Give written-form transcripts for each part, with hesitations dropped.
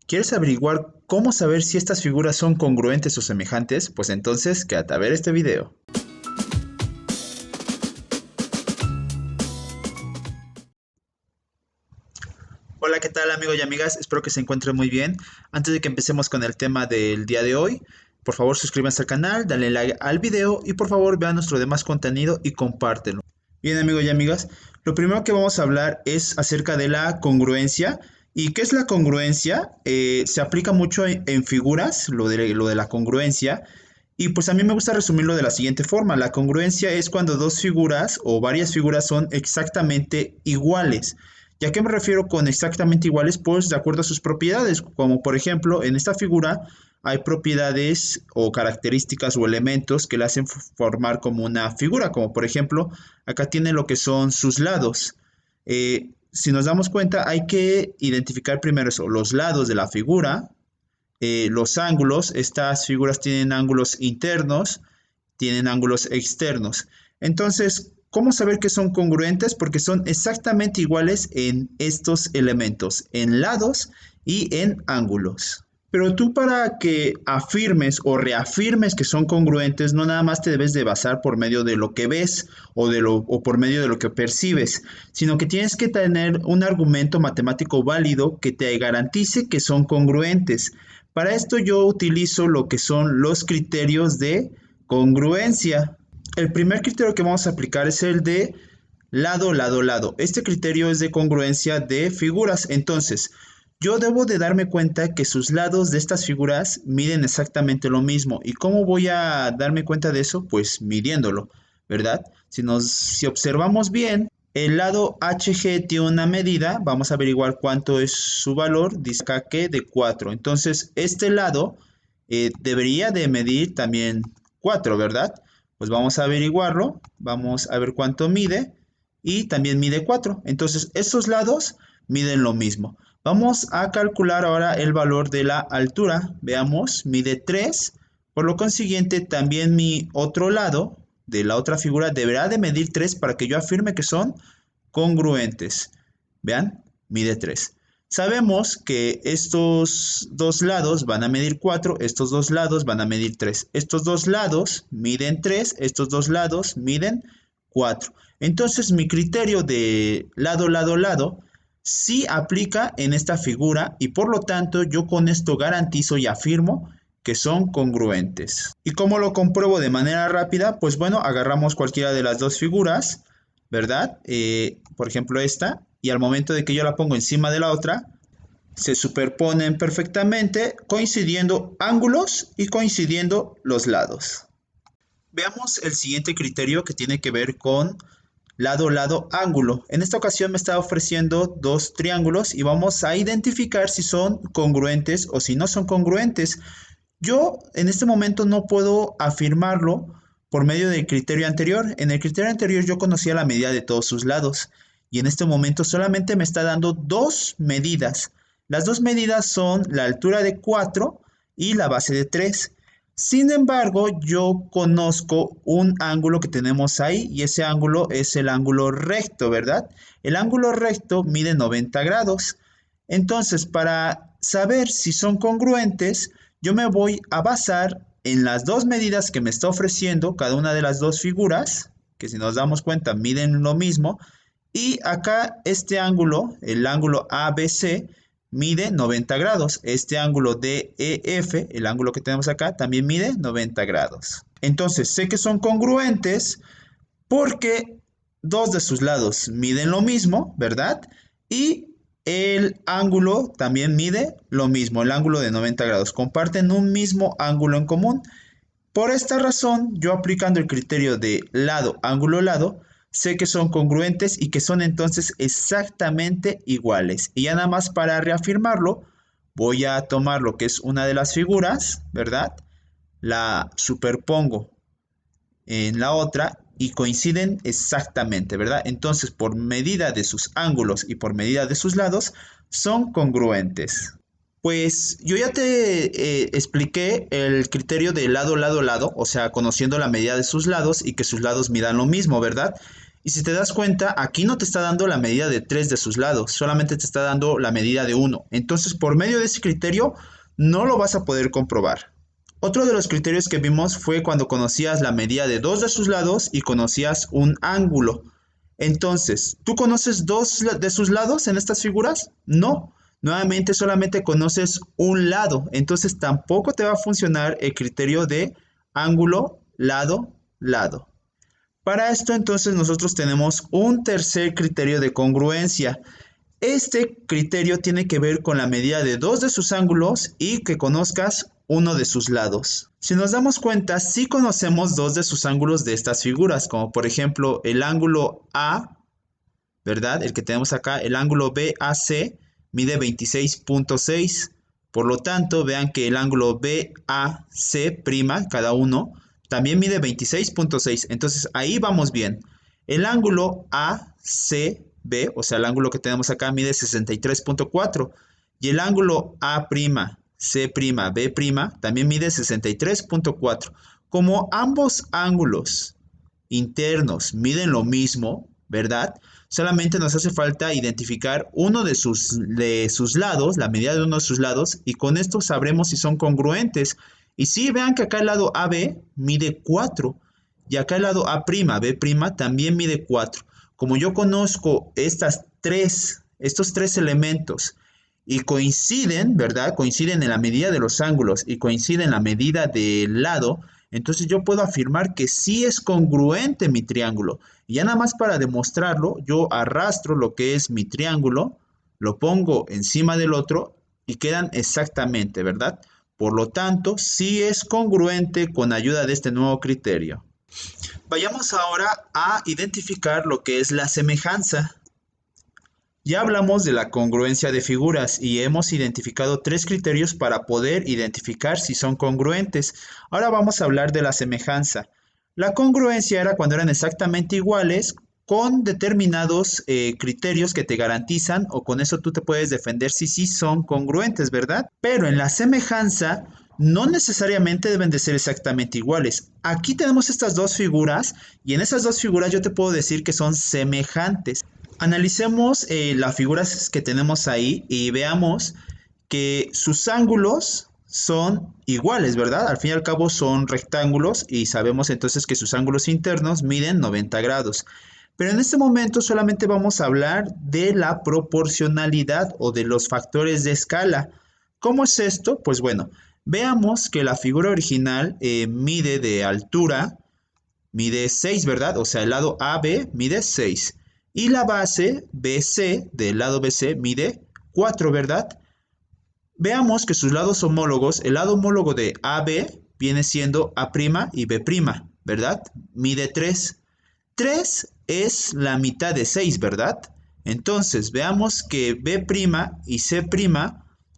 ¿Quieres averiguar cómo saber si estas figuras son congruentes o semejantes? Pues entonces quédate a ver este video. Hola, ¿qué tal amigos y amigas? Espero que se encuentren muy bien. Antes de que empecemos con el tema del día de hoy, por favor suscríbanse al canal, dale like al video y por favor vean nuestro demás contenido y compártelo. Bien amigos y amigas, lo primero que vamos a hablar es acerca de la congruencia. ¿Y qué es la congruencia? Se aplica mucho en figuras, lo de la congruencia. Y pues a mí me gusta resumirlo de la siguiente forma. La congruencia es cuando dos figuras o varias figuras son exactamente iguales. ¿Y a qué me refiero con exactamente iguales? Pues de acuerdo a sus propiedades, como por ejemplo en esta figura hay propiedades o características o elementos que la hacen formar como una figura, como por ejemplo acá tiene lo que son sus lados. Si nos damos cuenta hay que identificar primero eso, los lados de la figura, los ángulos. Estas figuras tienen ángulos internos, tienen ángulos externos. Entonces, ¿cómo saber que son congruentes? Porque son exactamente iguales en estos elementos, en lados y en ángulos. Pero tú para que afirmes o reafirmes que son congruentes, no nada más te debes de basar por medio de lo que ves o por medio de lo que percibes, sino que tienes que tener un argumento matemático válido que te garantice que son congruentes. Para esto yo utilizo lo que son los criterios de congruencia. El primer criterio que vamos a aplicar es el de lado, lado, lado. Este criterio es de congruencia de figuras. Entonces, yo debo de darme cuenta que sus lados de estas figuras miden exactamente lo mismo. ¿Y cómo voy a darme cuenta de eso? Pues midiéndolo, ¿verdad? Si observamos bien, el lado HG tiene una medida, vamos a averiguar cuánto es su valor, dice acá que de 4. Entonces, este lado debería de medir también 4, ¿verdad? Pues vamos a averiguarlo, vamos a ver cuánto mide y también mide 4. Entonces, estos lados miden lo mismo. Vamos a calcular ahora el valor de la altura. Veamos, mide 3. Por lo consiguiente, también mi otro lado de la otra figura deberá de medir 3 para que yo afirme que son congruentes. Vean, mide 3. Sabemos que estos dos lados van a medir 4, estos dos lados van a medir 3. Estos dos lados miden 3, estos dos lados miden 4. Entonces mi criterio de lado, lado, lado sí aplica en esta figura y por lo tanto yo con esto garantizo y afirmo que son congruentes. ¿Y cómo lo compruebo de manera rápida? Pues bueno, agarramos cualquiera de las dos figuras, ¿verdad? Por ejemplo esta, y al momento de que yo la pongo encima de la otra, se superponen perfectamente, coincidiendo ángulos y coincidiendo los lados. Veamos el siguiente criterio que tiene que ver con lado, lado, ángulo. En esta ocasión me está ofreciendo dos triángulos y vamos a identificar si son congruentes o si no son congruentes. Yo en este momento no puedo afirmarlo por medio del criterio anterior. En el criterio anterior yo conocía la medida de todos sus lados y en este momento solamente me está dando dos medidas. Las dos medidas son la altura de 4 y la base de 3. Sin embargo, yo conozco un ángulo que tenemos ahí y ese ángulo es el ángulo recto, ¿verdad? El ángulo recto mide 90 grados. Entonces, para saber si son congruentes, yo me voy a basar en las dos medidas que me está ofreciendo cada una de las dos figuras, que si nos damos cuenta miden lo mismo, y acá este ángulo, el ángulo ABC, mide 90 grados. Este ángulo DEF, el ángulo que tenemos acá, también mide 90 grados. Entonces, sé que son congruentes porque dos de sus lados miden lo mismo, ¿verdad? Y el ángulo también mide lo mismo, el ángulo de 90 grados. Comparten un mismo ángulo en común. Por esta razón, yo aplicando el criterio de lado, ángulo, lado, sé que son congruentes y que son entonces exactamente iguales. Y ya nada más para reafirmarlo, voy a tomar lo que es una de las figuras, ¿verdad? La superpongo en la otra y coinciden exactamente, ¿verdad? Entonces, por medida de sus ángulos y por medida de sus lados, son congruentes. Pues yo ya te expliqué el criterio de lado, lado, lado, o sea, conociendo la medida de sus lados y que sus lados midan lo mismo, ¿verdad? Y si te das cuenta, aquí no te está dando la medida de 3 de sus lados, solamente te está dando la medida de 1. Entonces, por medio de ese criterio, no lo vas a poder comprobar. Otro de los criterios que vimos fue cuando conocías la medida de 2 de sus lados y conocías un ángulo. Entonces, ¿tú conoces 2 de sus lados en estas figuras? No. Nuevamente solamente conoces un lado. Entonces tampoco te va a funcionar el criterio de ángulo, lado, lado. Para esto entonces nosotros tenemos un tercer criterio de congruencia. Este criterio tiene que ver con la medida de 2 de sus ángulos y que conozcas uno de sus lados. Si nos damos cuenta, sí conocemos 2 de sus ángulos de estas figuras, como por ejemplo el ángulo A, ¿verdad? El que tenemos acá, el ángulo BAC mide 26.6. Por lo tanto, vean que el ángulo BAC', cada uno, también mide 26.6. Entonces, ahí vamos bien. El ángulo ACB, o sea, el ángulo que tenemos acá, mide 63.4. Y el ángulo A'C', B' también mide 63.4. Como ambos ángulos internos miden lo mismo, ¿verdad? Solamente nos hace falta identificar uno de sus lados, la medida de uno de sus lados, y con esto sabremos si son congruentes. Y sí, vean que acá el lado AB mide 4, y acá el lado A'B' también mide 4. Como yo conozco estos tres elementos, y coinciden, ¿verdad? Coinciden en la medida de los ángulos y coinciden en la medida del lado, entonces yo puedo afirmar que sí es congruente mi triángulo. Y ya nada más para demostrarlo, yo arrastro lo que es mi triángulo, lo pongo encima del otro y quedan exactamente, ¿verdad? Por lo tanto, sí es congruente con ayuda de este nuevo criterio. Vayamos ahora a identificar lo que es la semejanza. Ya hablamos de la congruencia de figuras y hemos identificado 3 criterios para poder identificar si son congruentes. Ahora vamos a hablar de la semejanza. La congruencia era cuando eran exactamente iguales con determinados criterios que te garantizan o con eso tú te puedes defender si sí son congruentes, ¿verdad? Pero en la semejanza no necesariamente deben de ser exactamente iguales. Aquí tenemos estas dos figuras y en esas dos figuras yo te puedo decir que son semejantes. Analicemos las figuras que tenemos ahí y veamos que sus ángulos son iguales, ¿verdad? Al fin y al cabo son rectángulos y sabemos entonces que sus ángulos internos miden 90 grados. Pero en este momento solamente vamos a hablar de la proporcionalidad o de los factores de escala. ¿Cómo es esto? Pues bueno, veamos que la figura original mide de altura, mide 6, ¿verdad? O sea, el lado AB mide 6. Y la base BC del lado BC mide 4, ¿verdad? Veamos que sus lados homólogos, el lado homólogo de AB viene siendo A' y B', ¿verdad? Mide 3. 3 es la mitad de 6, ¿verdad? Entonces, veamos que B' y C'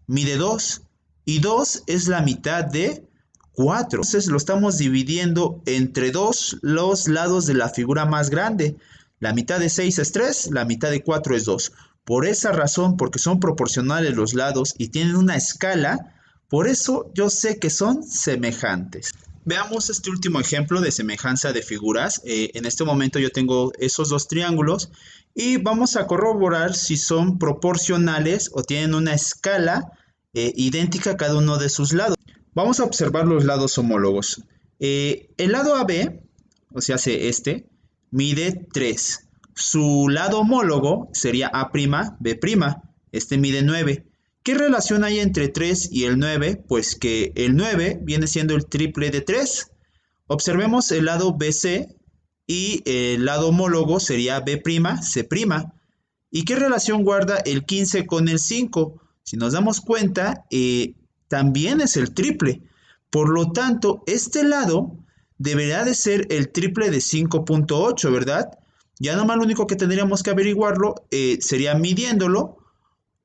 mide 2. Y 2 es la mitad de 4. Entonces, lo estamos dividiendo entre los lados de la figura más grande. La mitad de 6 es 3, la mitad de 4 es 2. Por esa razón, porque son proporcionales los lados y tienen una escala, por eso yo sé que son semejantes. Veamos este último ejemplo de semejanza de figuras. En este momento yo tengo esos dos triángulos y vamos a corroborar si son proporcionales o tienen una escala idéntica a cada uno de sus lados. Vamos a observar los lados homólogos. El lado AB, o sea, este, mide 3. Su lado homólogo sería A', B'. Este mide 9. ¿Qué relación hay entre 3 y el 9? Pues que el 9 viene siendo el triple de 3. Observemos el lado BC y el lado homólogo sería B', C'. ¿Y qué relación guarda el 15 con el 5? Si nos damos cuenta, también es el triple. Por lo tanto, este lado debería de ser el triple de 5.8, ¿verdad? Ya nomás lo único que tendríamos que averiguarlo sería midiéndolo.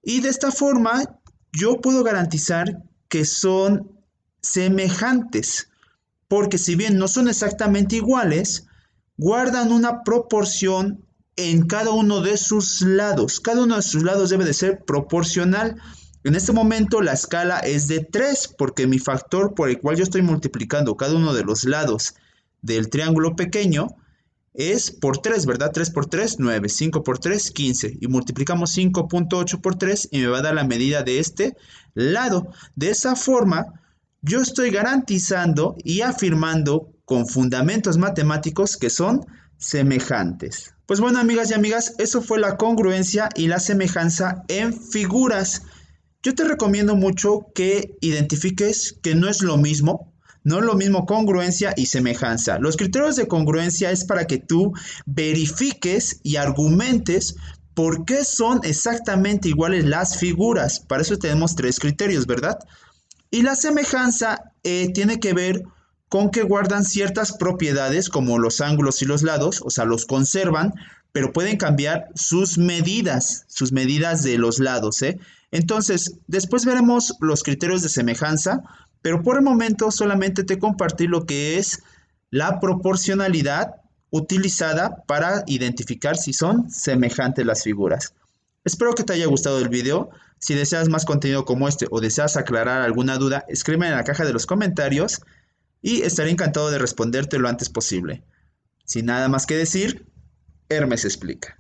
Y de esta forma yo puedo garantizar que son semejantes. Porque si bien no son exactamente iguales, guardan una proporción en cada uno de sus lados. Cada uno de sus lados debe de ser proporcional. En este momento la escala es de 3 porque mi factor por el cual yo estoy multiplicando cada uno de los lados del triángulo pequeño es por 3, ¿verdad? 3 por 3, 9, 5 por 3, 15. Y multiplicamos 5.8 por 3 y me va a dar la medida de este lado. De esa forma, yo estoy garantizando y afirmando con fundamentos matemáticos que son semejantes. Pues bueno, amigas y amigas, eso fue la congruencia y la semejanza en figuras. Yo te recomiendo mucho que identifiques que no es lo mismo, no es lo mismo congruencia y semejanza. Los criterios de congruencia es para que tú verifiques y argumentes por qué son exactamente iguales las figuras. Para eso tenemos tres criterios, ¿verdad? Y la semejanza tiene que ver con que guardan ciertas propiedades como los ángulos y los lados, o sea, los conservan, pero pueden cambiar sus medidas de los lados, ¿eh? Entonces, después veremos los criterios de semejanza, pero por el momento solamente te compartí lo que es la proporcionalidad utilizada para identificar si son semejantes las figuras. Espero que te haya gustado el video. Si deseas más contenido como este o deseas aclarar alguna duda, escríbeme en la caja de los comentarios y estaré encantado de responderte lo antes posible. Sin nada más que decir, Hermes explica.